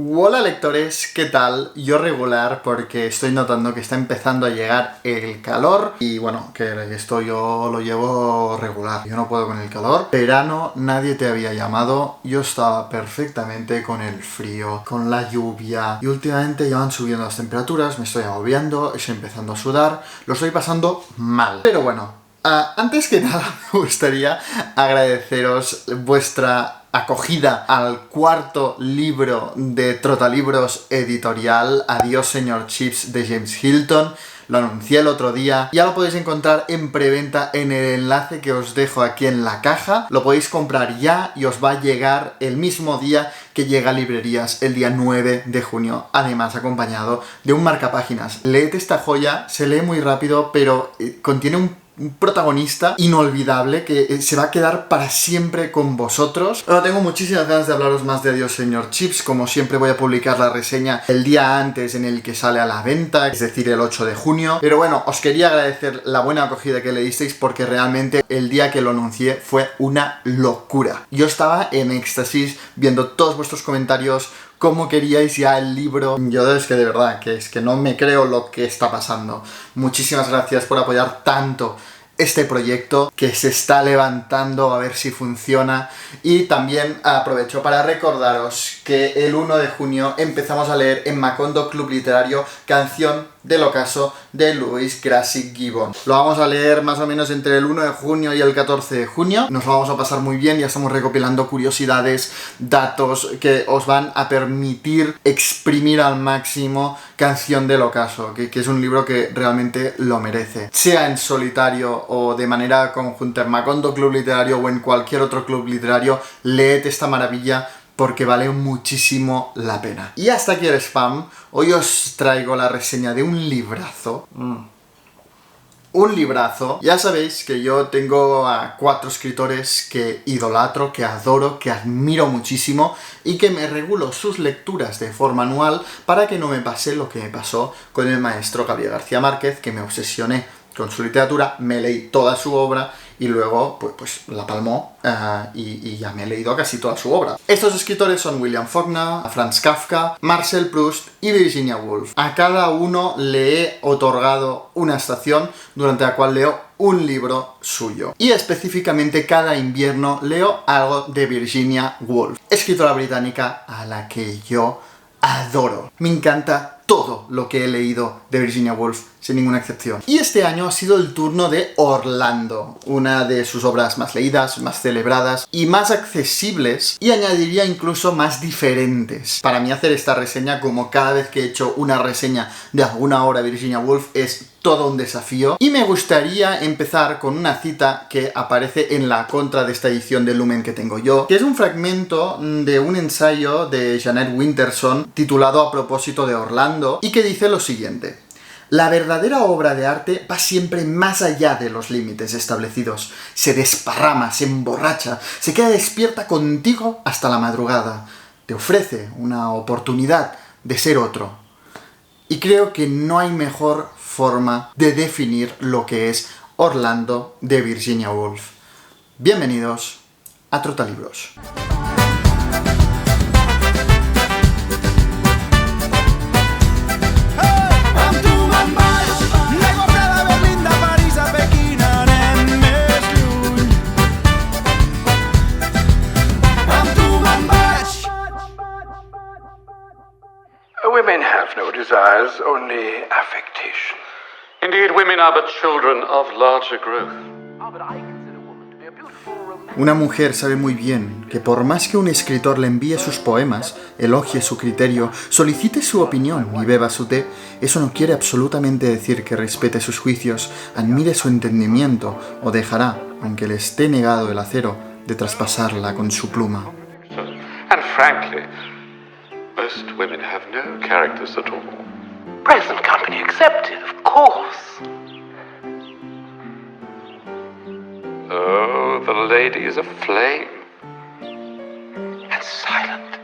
Hola lectores, ¿qué tal? Yo regular porque estoy notando que está empezando a llegar el calor y bueno, que esto yo lo llevo regular. Yo no puedo con el calor. Verano, nadie te había llamado. Yo estaba perfectamente con el frío, con la lluvia y últimamente ya van subiendo las temperaturas, me estoy agobiando, estoy empezando a sudar, lo estoy pasando mal. Pero bueno, antes que nada me gustaría agradeceros vuestra acogida al cuarto libro de Trotalibros editorial, Adiós señor Chips, de James Hilton. Lo anuncié el otro día, ya lo podéis encontrar en preventa en el enlace que os dejo aquí en la caja. Lo podéis comprar ya y os va a llegar el mismo día que llega a librerías, el día 9 de junio, además acompañado de un marcapáginas. Leed esta joya, se lee muy rápido, pero contiene un protagonista inolvidable que se va a quedar para siempre con vosotros. Ahora tengo muchísimas ganas de hablaros más de Adiós señor Chips. Como siempre voy a publicar la reseña el día antes en el que sale a la venta, es decir, el 8 de junio. Pero bueno, os quería agradecer la buena acogida que le disteis porque realmente el día que lo anuncié fue una locura. Yo estaba en éxtasis viendo todos vuestros comentarios, cómo queríais ya el libro. Yo es que de verdad, que es que no me creo lo que está pasando. Muchísimas gracias por apoyar tanto este proyecto que se está levantando, a ver si funciona. Y también aprovecho para recordaros que el 1 de junio empezamos a leer en Macondo Club Literario Canción del Ocaso de Louis Grassic Gibbon. Lo vamos a leer más o menos entre el 1 de junio y el 14 de junio. Nos lo vamos a pasar muy bien, ya estamos recopilando curiosidades, datos que os van a permitir exprimir al máximo Canción del Ocaso, que es un libro que realmente lo merece. Sea en solitario o de manera conjunta en Macondo Club Literario o en cualquier otro club literario, leed esta maravilla porque vale muchísimo la pena. Y hasta aquí el spam. Hoy os traigo la reseña de un librazo. Un librazo. Ya sabéis que yo tengo a 4 escritores que idolatro, que adoro, que admiro muchísimo y que me regulo sus lecturas de forma anual para que no me pase lo que me pasó con el maestro Gabriel García Márquez, que me obsesioné con su literatura, me leí toda su obra y luego pues la palmó y ya me he leído casi toda su obra. Estos escritores son William Faulkner, Franz Kafka, Marcel Proust y Virginia Woolf. A cada uno le he otorgado una estación durante la cual leo un libro suyo. Y específicamente cada invierno leo algo de Virginia Woolf, escritora británica a la que yo adoro. Me encanta todo lo que he leído de Virginia Woolf, sin ninguna excepción. Y este año ha sido el turno de Orlando, una de sus obras más leídas, más celebradas y más accesibles, y añadiría incluso más diferentes. Para mí hacer esta reseña, como cada vez que he hecho una reseña de alguna obra de Virginia Woolf, es todo un desafío. Y me gustaría empezar con una cita que aparece en la contra de esta edición de Lumen que tengo yo, que es un fragmento de un ensayo de Jeanette Winterson titulado A propósito de Orlando, y que dice lo siguiente: la verdadera obra de arte va siempre más allá de los límites establecidos. Se desparrama, se emborracha, se queda despierta contigo hasta la madrugada. Te ofrece una oportunidad de ser otro. Y creo que no hay mejor forma de definir lo que es Orlando de Virginia Woolf. Bienvenidos a Trotalibros. Women have no desires, only affectation. Indeed, women are but children of larger growth. Una mujer sabe muy bien que por más que un escritor le envíe sus poemas, elogie su criterio, solicite su opinión y beba su té, eso no quiere absolutamente decir que respete sus juicios, admire su entendimiento o dejará, aunque le esté negado el acero, de traspasarla con su pluma. And frankly, most women have no characters at all. Present company accepted, of course. Oh, the lady is aflame and silent.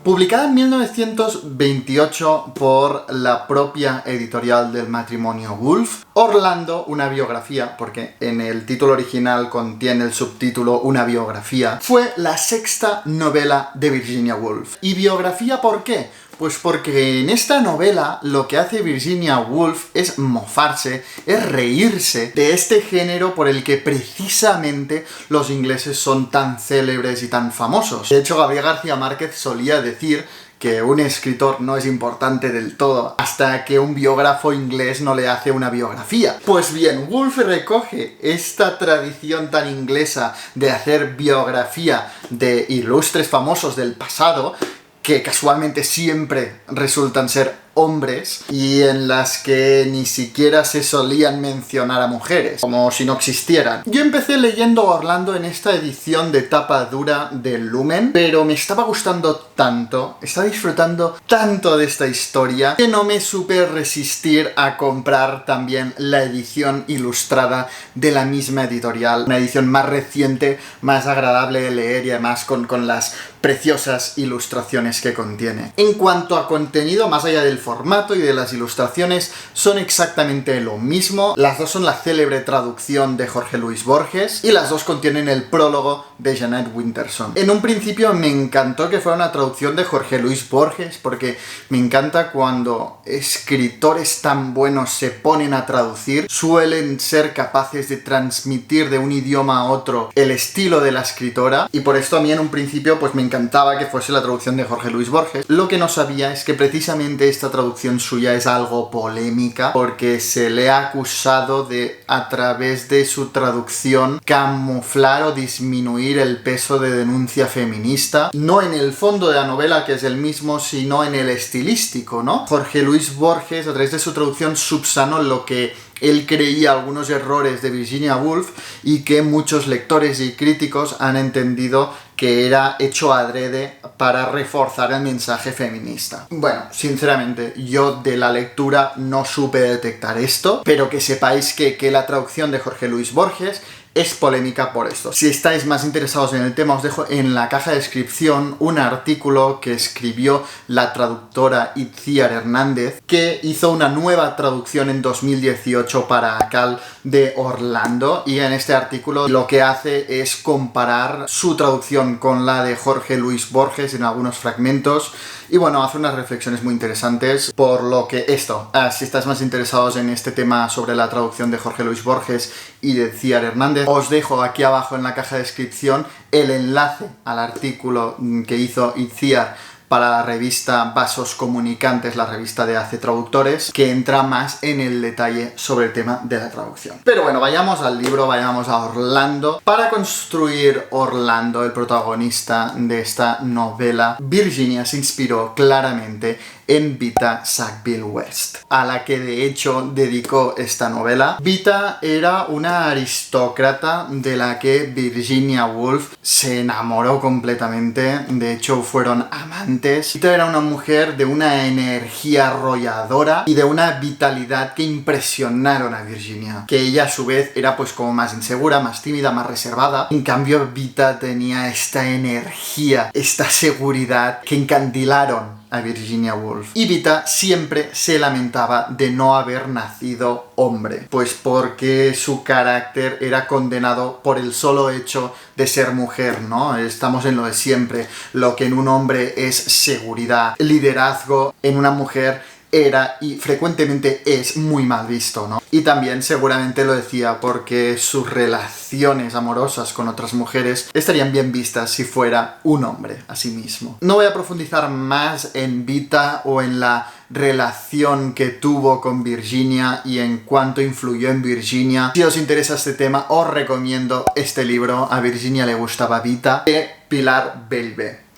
Publicada en 1928 por la propia editorial del matrimonio Woolf, Orlando, una biografía, porque en el título original contiene el subtítulo Una biografía, fue la 6ª novela de Virginia Woolf. ¿Y biografía por qué? Pues porque en esta novela lo que hace Virginia Woolf es mofarse, es reírse de este género por el que precisamente los ingleses son tan célebres y tan famosos. De hecho, Gabriel García Márquez solía decir que un escritor no es importante del todo hasta que un biógrafo inglés no le hace una biografía. Pues bien, Woolf recoge esta tradición tan inglesa de hacer biografía de ilustres famosos del pasado, que casualmente siempre resultan ser hombres y en las que ni siquiera se solían mencionar a mujeres, como si no existieran. Yo empecé leyendo Orlando en esta edición de tapa dura del Lumen, pero me estaba gustando tanto, estaba disfrutando tanto de esta historia, que no me supe resistir a comprar también la edición ilustrada de la misma editorial, una edición más reciente, más agradable de leer y además con las preciosas ilustraciones que contiene. En cuanto a contenido, más allá del formato y de las ilustraciones, son exactamente lo mismo. Las dos son la célebre traducción de Jorge Luis Borges y las dos contienen el prólogo de Jeanette Winterson. En un principio me encantó que fuera una traducción de Jorge Luis Borges, porque me encanta cuando escritores tan buenos se ponen a traducir, suelen ser capaces de transmitir de un idioma a otro el estilo de la escritora, y por esto a mí en un principio pues me encantaba que fuese la traducción de Jorge Luis Borges. Lo que no sabía es que precisamente esta traducción suya es algo polémica, porque se le ha acusado de, a través de su traducción, camuflar o disminuir el peso de denuncia feminista, no en el fondo de la novela, que es el mismo, sino en el estilístico, ¿no? Jorge Luis Borges, a través de su traducción, subsanó lo que él creía algunos errores de Virginia Woolf y que muchos lectores y críticos han entendido que era hecho adrede para reforzar el mensaje feminista. Bueno, sinceramente, yo de la lectura no supe detectar esto, pero que sepáis que la traducción de Jorge Luis Borges es polémica por esto. Si estáis más interesados en el tema, os dejo en la caja de descripción un artículo que escribió la traductora Itziar Hernández, que hizo una nueva traducción en 2018 para Cal de Orlando, y en este artículo lo que hace es comparar su traducción con la de Jorge Luis Borges en algunos fragmentos, y bueno, hace unas reflexiones muy interesantes, por lo que si estáis más interesados en este tema sobre la traducción de Jorge Luis Borges y de Itziar Hernández, os dejo aquí abajo en la caja de descripción el enlace al artículo que hizo Itziar para la revista Vasos Comunicantes, la revista de Hace Traductores, que entra más en el detalle sobre el tema de la traducción. Pero bueno, vayamos al libro, vayamos a Orlando. Para construir Orlando, el protagonista de esta novela, Virginia se inspiró claramente en Vita Sackville-West, a la que de hecho dedicó esta novela. Vita era una aristócrata de la que Virginia Woolf se enamoró completamente, de hecho fueron amantes. Vita era una mujer de una energía arrolladora y de una vitalidad que impresionaron a Virginia, que ella a su vez era pues como más insegura, más tímida, más reservada. En cambio Vita tenía esta energía, esta seguridad que encandilaron a Virginia Woolf. Y Vita siempre se lamentaba de no haber nacido hombre, pues porque su carácter era condenado por el solo hecho de ser mujer, ¿no? Estamos en lo de siempre. Lo que en un hombre es seguridad, liderazgo, en una mujer era y frecuentemente es muy mal visto, ¿no? Y también seguramente lo decía porque sus relaciones amorosas con otras mujeres estarían bien vistas si fuera un hombre a sí mismo. No voy a profundizar más en Vita o en la relación que tuvo con Virginia y en cuánto influyó en Virginia. Si os interesa este tema, os recomiendo este libro, A Virginia le gustaba Vita, de Pilar Bellver.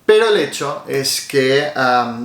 Pero el hecho es que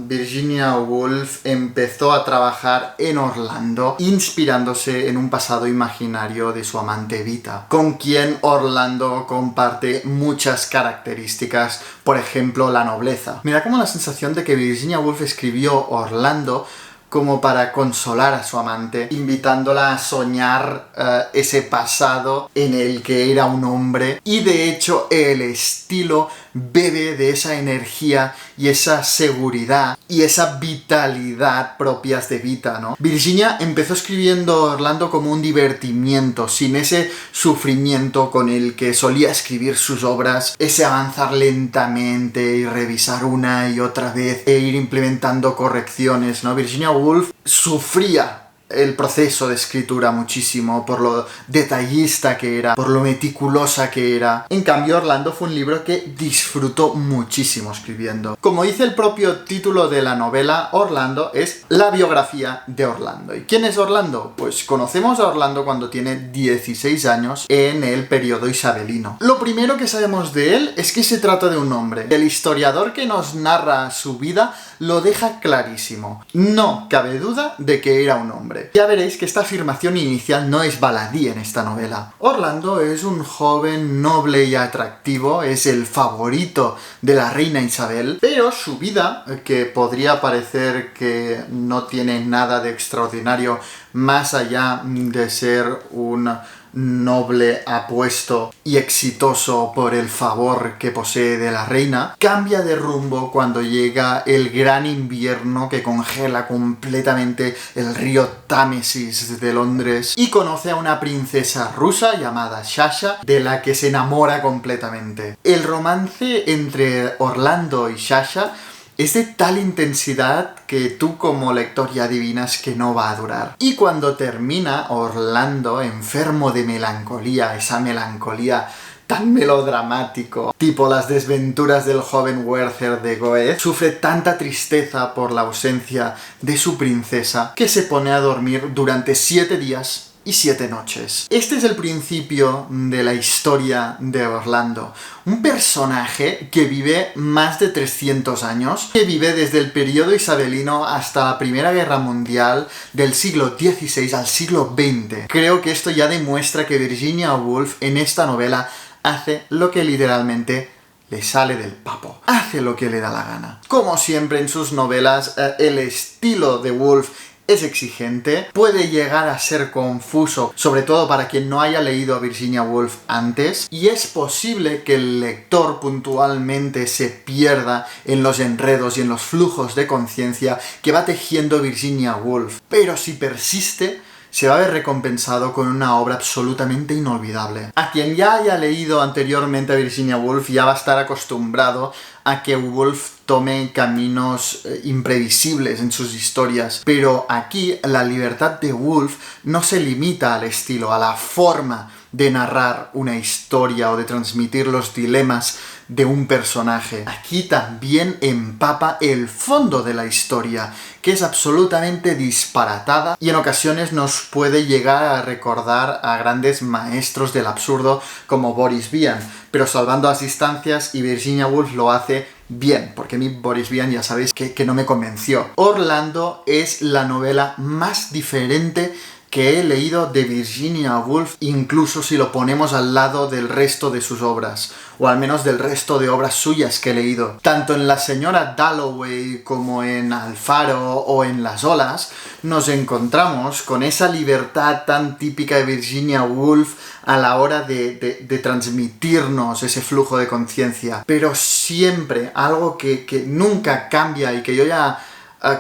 Virginia Woolf empezó a trabajar en Orlando inspirándose en un pasado imaginario de su amante Vita, con quien Orlando comparte muchas características, por ejemplo la nobleza. Me da como la sensación de que Virginia Woolf escribió Orlando como para consolar a su amante, invitándola a soñar ese pasado en el que era un hombre, y de hecho el estilo bebe de esa energía y esa seguridad y esa vitalidad propias de Vita, ¿no? Virginia empezó escribiendo Orlando como un divertimiento, sin ese sufrimiento con el que solía escribir sus obras, ese avanzar lentamente y revisar una y otra vez e ir implementando correcciones, ¿no? Virginia Woolf sufría el proceso de escritura muchísimo, por lo detallista que era, por lo meticulosa que era. En cambio, Orlando fue un libro que disfrutó muchísimo escribiendo. Como dice el propio título de la novela, Orlando es la biografía de Orlando. ¿Y quién es Orlando? Pues conocemos a Orlando cuando tiene 16 años en el periodo isabelino. Lo primero que sabemos de él es que se trata de un hombre. El historiador que nos narra su vida lo deja clarísimo. No cabe duda de que era un hombre. Ya veréis que esta afirmación inicial no es baladí en esta novela. Orlando es un joven noble y atractivo, es el favorito de la reina Isabel, pero su vida, que podría parecer que no tiene nada de extraordinario más allá de ser un noble, apuesto y exitoso por el favor que posee de la reina, cambia de rumbo cuando llega el gran invierno que congela completamente el río Támesis de Londres y conoce a una princesa rusa llamada Sasha, de la que se enamora completamente. El romance entre Orlando y Sasha es de tal intensidad que tú como lector ya adivinas que no va a durar. Y cuando termina, Orlando, enfermo de melancolía, esa melancolía tan melodramático, tipo las desventuras del joven Werther de Goethe, sufre tanta tristeza por la ausencia de su princesa que se pone a dormir durante 7 días y 7 noches. Este es el principio de la historia de Orlando. Un personaje que vive más de 300 años, que vive desde el periodo isabelino hasta la Primera Guerra Mundial, del siglo XVI al siglo XX. Creo que esto ya demuestra que Virginia Woolf en esta novela hace lo que literalmente le sale del papo. Hace lo que le da la gana. Como siempre en sus novelas, el estilo de Woolf es exigente, puede llegar a ser confuso, sobre todo para quien no haya leído a Virginia Woolf antes, y es posible que el lector puntualmente se pierda en los enredos y en los flujos de conciencia que va tejiendo Virginia Woolf. Pero si persiste, se va a ver recompensado con una obra absolutamente inolvidable. A quien ya haya leído anteriormente a Virginia Woolf ya va a estar acostumbrado a que Woolf tome caminos imprevisibles en sus historias, pero aquí la libertad de Woolf no se limita al estilo, a la forma de narrar una historia o de transmitir los dilemas de un personaje. Aquí también empapa el fondo de la historia, que es absolutamente disparatada y en ocasiones nos puede llegar a recordar a grandes maestros del absurdo como Boris Vian, pero salvando las distancias, y Virginia Woolf lo hace bien, porque a mí Boris Vian ya sabéis que no me convenció. Orlando es la novela más diferente que he leído de Virginia Woolf, incluso si lo ponemos al lado del resto de sus obras, o al menos del resto de obras suyas que he leído. Tanto en La señora Dalloway como en Alfaro o en Las olas, nos encontramos con esa libertad tan típica de Virginia Woolf a la hora de transmitirnos ese flujo de conciencia. Pero siempre algo que nunca cambia y que yo ya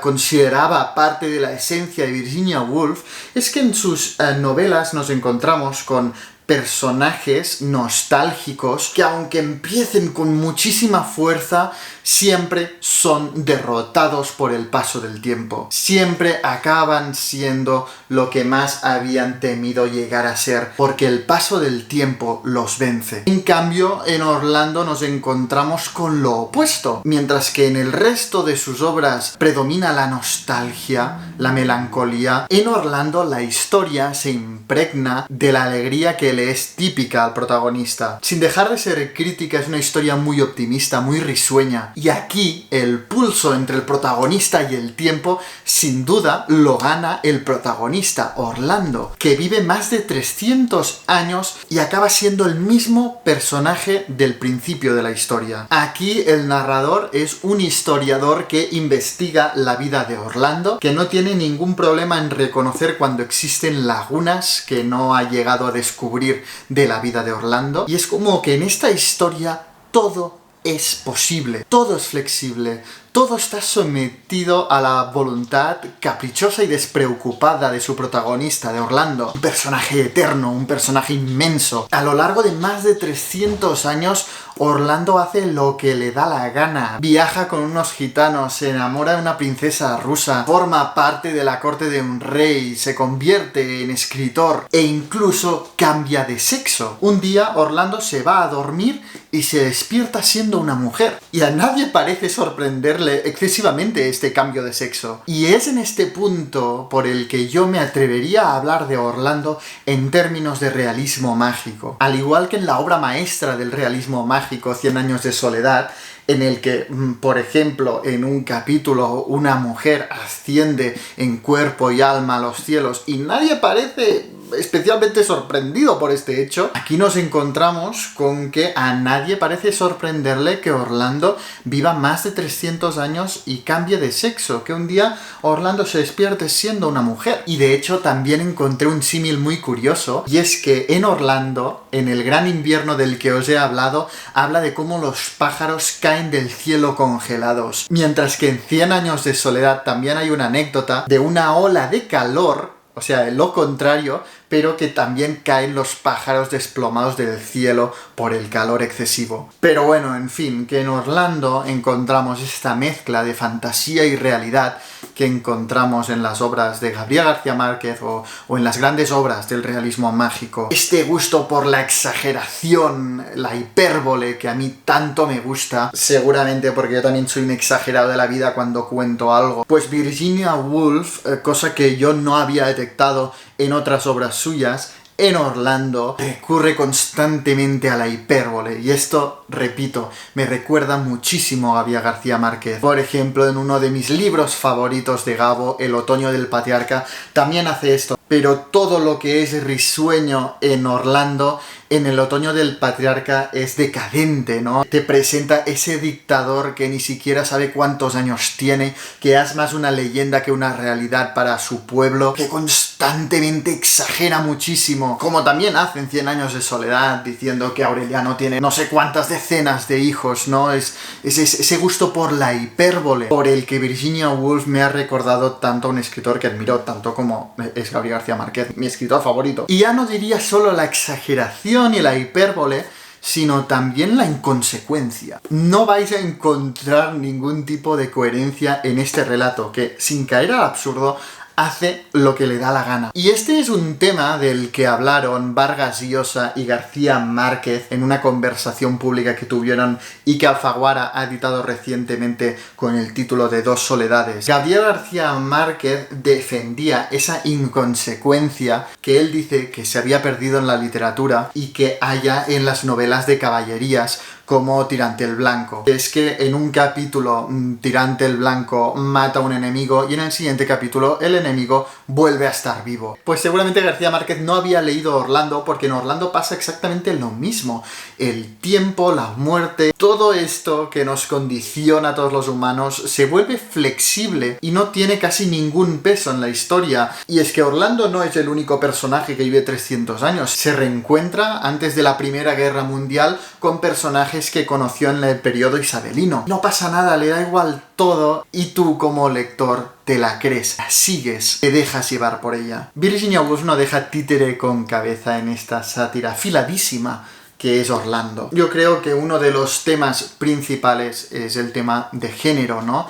consideraba parte de la esencia de Virginia Woolf, es que en sus novelas nos encontramos con personajes nostálgicos que, aunque empiecen con muchísima fuerza, siempre son derrotados por el paso del tiempo. Siempre acaban siendo lo que más habían temido llegar a ser, porque el paso del tiempo los vence. En cambio, en Orlando nos encontramos con lo opuesto. Mientras que en el resto de sus obras predomina la nostalgia, la melancolía, en Orlando la historia se impregna de la alegría que le es típica al protagonista. Sin dejar de ser crítica, es una historia muy optimista, muy risueña. Y aquí el pulso entre el protagonista y el tiempo, sin duda, lo gana el protagonista, Orlando, que vive más de 300 años y acaba siendo el mismo personaje del principio de la historia. Aquí el narrador es un historiador que investiga la vida de Orlando, que no tiene ningún problema en reconocer cuando existen lagunas que no ha llegado a descubrir de la vida de Orlando, y es como que en esta historia todo es posible, todo es flexible, todo está sometido a la voluntad caprichosa y despreocupada de su protagonista, de Orlando. Un personaje eterno, un personaje inmenso. A lo largo de más de 300 años, Orlando hace lo que le da la gana. Viaja con unos gitanos, se enamora de una princesa rusa, forma parte de la corte de un rey, se convierte en escritor e incluso cambia de sexo. Un día Orlando se va a dormir y se despierta siendo una mujer. Y a nadie parece sorprenderle excesivamente este cambio de sexo. Y es en este punto por el que yo me atrevería a hablar de Orlando en términos de realismo mágico. Al igual que en la obra maestra del realismo mágico, 100 años de soledad, en el que, por ejemplo, en un capítulo una mujer asciende en cuerpo y alma a los cielos y nadie parece especialmente sorprendido por este hecho, aquí nos encontramos con que a nadie parece sorprenderle que Orlando viva más de 300 años y cambie de sexo, que un día Orlando se despierte siendo una mujer. Y de hecho también encontré un símil muy curioso, y es que en Orlando, en el gran invierno del que os he hablado, habla de cómo los pájaros caen del cielo congelados, mientras que en 100 años de soledad también hay una anécdota de una ola de calor, o sea, lo contrario, pero que también caen los pájaros desplomados del cielo por el calor excesivo. Pero bueno, en fin, que en Orlando encontramos esta mezcla de fantasía y realidad que encontramos en las obras de Gabriel García Márquez o en las grandes obras del realismo mágico. Este gusto por la exageración, la hipérbole, que a mí tanto me gusta, seguramente porque yo también soy un exagerado de la vida cuando cuento algo. Pues Virginia Woolf, cosa que yo no había detectado en otras obras suyas, en Orlando recurre constantemente a la hipérbole, y esto, repito, me recuerda muchísimo a Gabriel García Márquez. Por ejemplo, en uno de mis libros favoritos de Gabo, El otoño del patriarca, también hace esto. Pero todo lo que es risueño en Orlando, en El otoño del patriarca, es decadente, ¿no? Te presenta ese dictador que ni siquiera sabe cuántos años tiene, que es más una leyenda que una realidad para su pueblo, que constantemente exagera muchísimo, como también hace en 100 años de soledad, diciendo que Aureliano tiene no sé cuántas decenas de hijos, ¿no? Es ese gusto por la hipérbole, por el que Virginia Woolf me ha recordado tanto a un escritor que admiro tanto como es Gabriel García Márquez, mi escritor favorito. Y ya no diría solo la exageración y la hipérbole, sino también la inconsecuencia. No vais a encontrar ningún tipo de coherencia en este relato, que, sin caer al absurdo, hace lo que le da la gana. Y este es un tema del que hablaron Vargas Llosa y García Márquez en una conversación pública que tuvieron y que Alfaguara ha editado recientemente con el título de Dos soledades. Gabriel García Márquez defendía esa inconsecuencia que él dice que se había perdido en la literatura y que haya en las novelas de caballerías como Tirante el Blanco. Es que en un capítulo Tirante el Blanco mata a un enemigo y en el siguiente capítulo el enemigo vuelve a estar vivo. Pues seguramente García Márquez no había leído Orlando, porque en Orlando pasa exactamente lo mismo. El tiempo, la muerte, todo esto que nos condiciona a todos los humanos se vuelve flexible y no tiene casi ningún peso en la historia. Y es que Orlando no es el único personaje que vive 300 años. Se reencuentra antes de la Primera Guerra Mundial con personajes que conoció en el periodo isabelino. No pasa nada, le da igual todo, y tú como lector te la crees, la sigues, te dejas llevar por ella. Virginia Woolf no deja títere con cabeza en esta sátira afiladísima que es Orlando. Yo creo que uno de los temas principales es el tema de género, ¿no?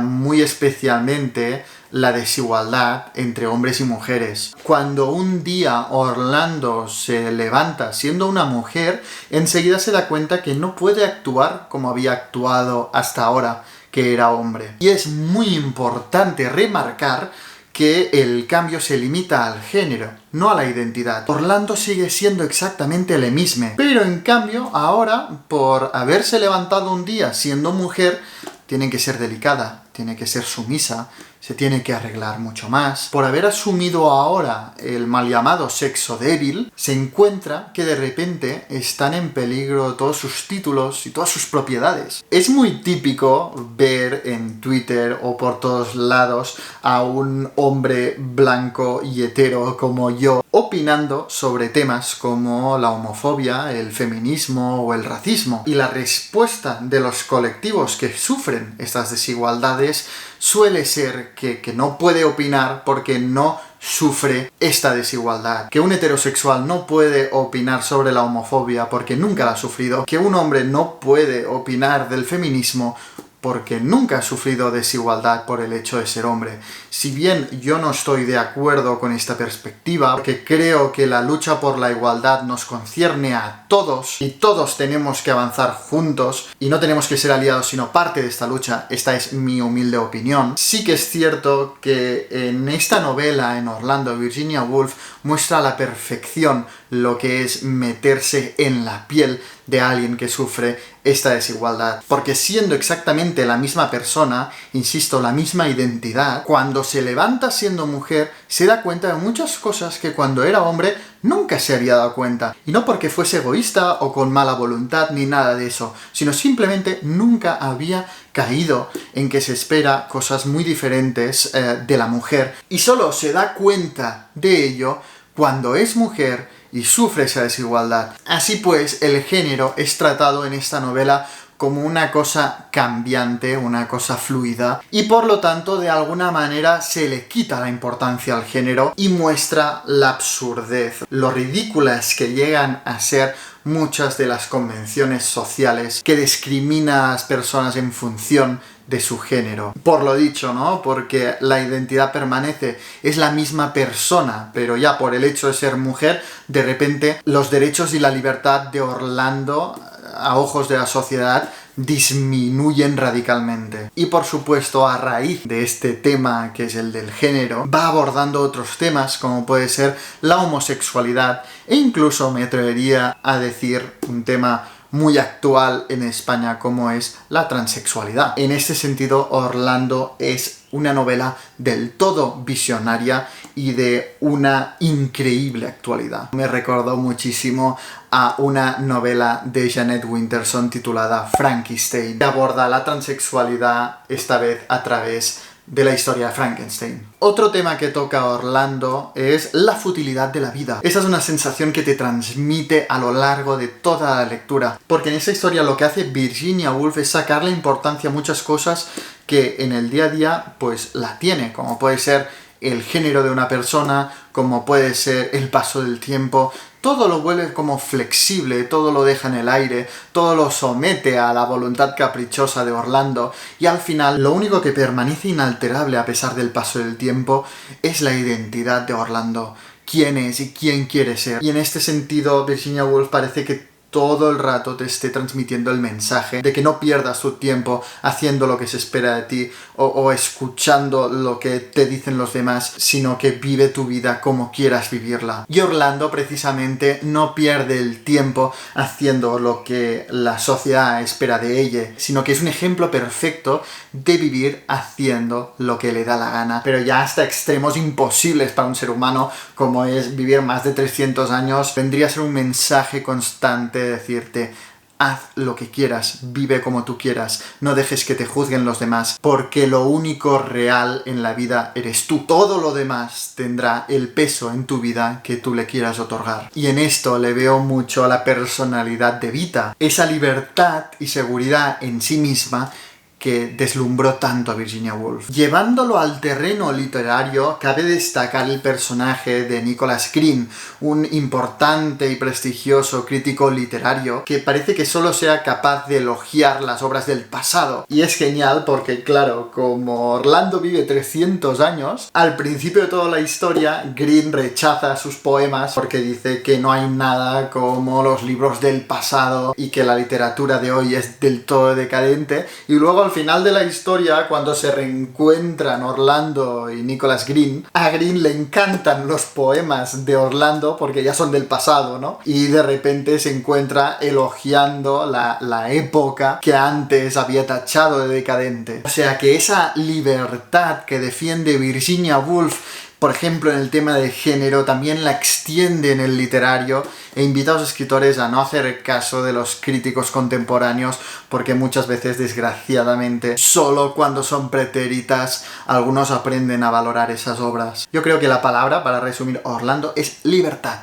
Muy especialmente la desigualdad entre hombres y mujeres. Cuando un día Orlando se levanta siendo una mujer, enseguida se da cuenta que no puede actuar como había actuado hasta ahora, que era hombre. Y es muy importante remarcar que el cambio se limita al género, no a la identidad. Orlando sigue siendo exactamente el mismo, pero en cambio ahora, por haberse levantado un día siendo mujer, tiene que ser delicada, tiene que ser sumisa, se tiene que arreglar mucho más. Por haber asumido ahora el mal llamado sexo débil, se encuentra que de repente están en peligro todos sus títulos y todas sus propiedades. Es muy típico ver en Twitter o por todos lados a un hombre blanco y hetero como yo opinando sobre temas como la homofobia, el feminismo o el racismo. Y la respuesta de los colectivos que sufren estas desigualdades suele ser que no puede opinar porque no sufre esta desigualdad. Que un heterosexual no puede opinar sobre la homofobia porque nunca la ha sufrido. Que un hombre no puede opinar del feminismo porque nunca ha sufrido desigualdad por el hecho de ser hombre. Si bien yo no estoy de acuerdo con esta perspectiva, porque creo que la lucha por la igualdad nos concierne a todos, y todos tenemos que avanzar juntos, y no tenemos que ser aliados sino parte de esta lucha, esta es mi humilde opinión, sí que es cierto que en esta novela, en Orlando, Virginia Woolf muestra a la perfección lo que es meterse en la piel de alguien que sufre esta desigualdad. Porque siendo exactamente la misma persona, insisto, la misma identidad, cuando se levanta siendo mujer, se da cuenta de muchas cosas que cuando era hombre nunca se había dado cuenta. Y no porque fuese egoísta o con mala voluntad ni nada de eso, sino simplemente nunca había caído en que se espera cosas muy diferentes de la mujer. Y solo se da cuenta de ello cuando es mujer y sufre esa desigualdad. Así pues, el género es tratado en esta novela como una cosa cambiante, una cosa fluida, y por lo tanto, de alguna manera, se le quita la importancia al género y muestra la absurdez, lo ridículas que llegan a ser muchas de las convenciones sociales que discriminan a las personas en función de su género. Por lo dicho, ¿no? Porque la identidad permanece, es la misma persona, pero ya por el hecho de ser mujer, de repente los derechos y la libertad de Orlando, a ojos de la sociedad, disminuyen radicalmente. Y por supuesto, a raíz de este tema, que es el del género, va abordando otros temas, como puede ser la homosexualidad, e incluso me atrevería a decir un tema muy actual en España como es la transexualidad. En este sentido, Orlando es una novela del todo visionaria y de una increíble actualidad. Me recordó muchísimo a una novela de Jeanette Winterson titulada Frankenstein, que aborda la transexualidad esta vez a través de la historia de Frankenstein. Otro tema que toca Orlando es la futilidad de la vida. Esa es una sensación que te transmite a lo largo de toda la lectura, porque en esa historia lo que hace Virginia Woolf es sacarle importancia a muchas cosas que en el día a día pues la tiene, como puede ser el género de una persona, como puede ser el paso del tiempo. Todo lo vuelve como flexible, todo lo deja en el aire, todo lo somete a la voluntad caprichosa de Orlando, y al final lo único que permanece inalterable a pesar del paso del tiempo es la identidad de Orlando, quién es y quién quiere ser. Y en este sentido Virginia Woolf parece que todo el rato te esté transmitiendo el mensaje de que no pierdas tu tiempo haciendo lo que se espera de ti o escuchando lo que te dicen los demás, sino que vive tu vida como quieras vivirla. Y Orlando precisamente no pierde el tiempo haciendo lo que la sociedad espera de ella, sino que es un ejemplo perfecto de vivir haciendo lo que le da la gana, pero ya hasta extremos imposibles para un ser humano, como es vivir más de 300 años. Vendría a ser un mensaje constante de decirte: haz lo que quieras, vive como tú quieras, no dejes que te juzguen los demás, porque lo único real en la vida eres tú. Todo lo demás tendrá el peso en tu vida que tú le quieras otorgar. Y en esto le veo mucho a la personalidad de Vita, esa libertad y seguridad en sí misma que deslumbró tanto a Virginia Woolf. Llevándolo al terreno literario, cabe destacar el personaje de Nicholas Green, un importante y prestigioso crítico literario que parece que solo sea capaz de elogiar las obras del pasado. Y es genial porque, claro, como Orlando vive 300 años, al principio de toda la historia, Green rechaza sus poemas porque dice que no hay nada como los libros del pasado y que la literatura de hoy es del todo decadente, y luego al final de la historia, cuando se reencuentran Orlando y Nicholas Green, a Green le encantan los poemas de Orlando porque ya son del pasado, ¿no? Y de repente se encuentra elogiando la época que antes había tachado de decadente. O sea que esa libertad que defiende Virginia Woolf, por ejemplo, en el tema de género, también la extiende en el literario e invita a los escritores a no hacer caso de los críticos contemporáneos porque muchas veces, desgraciadamente, solo cuando son pretéritas algunos aprenden a valorar esas obras. Yo creo que la palabra, para resumir Orlando, es libertad.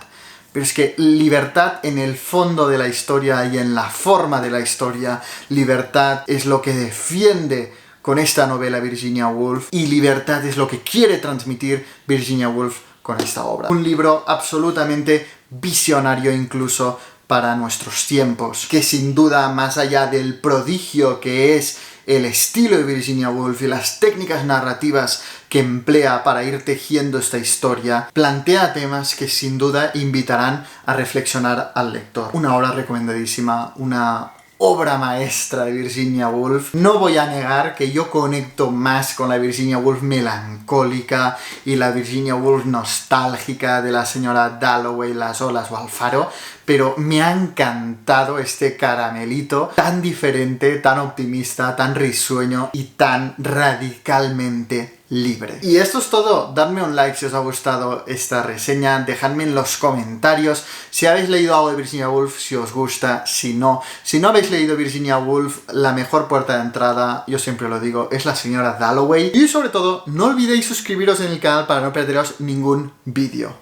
Pero es que libertad en el fondo de la historia y en la forma de la historia, libertad es lo que defiende con esta novela Virginia Woolf, y libertad es lo que quiere transmitir Virginia Woolf con esta obra. Un libro absolutamente visionario incluso para nuestros tiempos, que sin duda, más allá del prodigio que es el estilo de Virginia Woolf y las técnicas narrativas que emplea para ir tejiendo esta historia, plantea temas que sin duda invitarán a reflexionar al lector. Una obra recomendadísima, una obra maestra de Virginia Woolf. No voy a negar que yo conecto más con la Virginia Woolf melancólica y la Virginia Woolf nostálgica de la señora Dalloway, Las olas o Alfaro, pero me ha encantado este caramelito tan diferente, tan optimista, tan risueño y tan radicalmente libre. Y esto es todo. Dadme un like si os ha gustado esta reseña, dejadme en los comentarios si habéis leído algo de Virginia Woolf, si os gusta, si no habéis leído Virginia Woolf, la mejor puerta de entrada, yo siempre lo digo, es la señora Dalloway. Y sobre todo, no olvidéis suscribiros en el canal para no perderos ningún vídeo.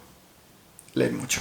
Leed mucho.